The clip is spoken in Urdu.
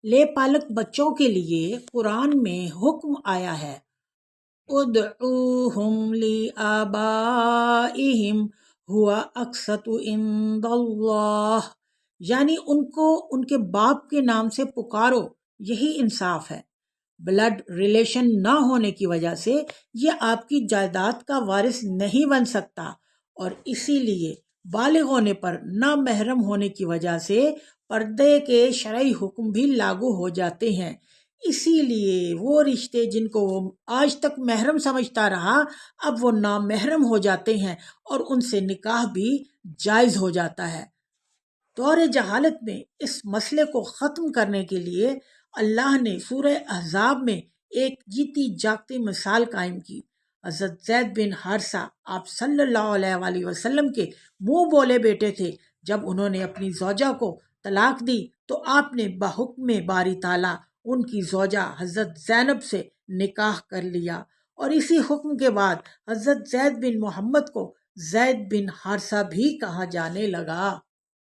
لے پالک بچوں کے لیے قرآن میں حکم آیا ہے، ادعوہم لآبائہم ہوا اقسط عند اللہ، یعنی ان کو ان کے باپ کے نام سے پکارو، یہی انصاف ہے۔ بلڈ ریلیشن نہ ہونے کی وجہ سے یہ آپ کی جائیداد کا وارث نہیں بن سکتا، اور اسی لیے بالغ ہونے پر نامحرم ہونے کی وجہ سے پردے کے شرعی حکم بھی لاگو ہو جاتے ہیں۔ اسی لیے وہ رشتے جن کو وہ آج تک محرم سمجھتا رہا، اب وہ نامحرم ہو جاتے ہیں اور ان سے نکاح بھی جائز ہو جاتا ہے۔ دور جہالت میں اس مسئلے کو ختم کرنے کے لیے اللہ نے سورہ احزاب میں ایک جیتی جاگتی مثال قائم کی۔ حضرت زید بن حارثہ آپ صلی اللہ علیہ وآلہ وسلم کے منہ بولے بیٹے تھے۔ جب انہوں نے اپنی زوجہ کو طلاق دی تو آپ نے بحکم باری تعالیٰ ان کی زوجہ حضرت زینب سے نکاح کر لیا، اور اسی حکم کے بعد حضرت زید بن محمد کو زید بن حارثہ بھی کہا جانے لگا۔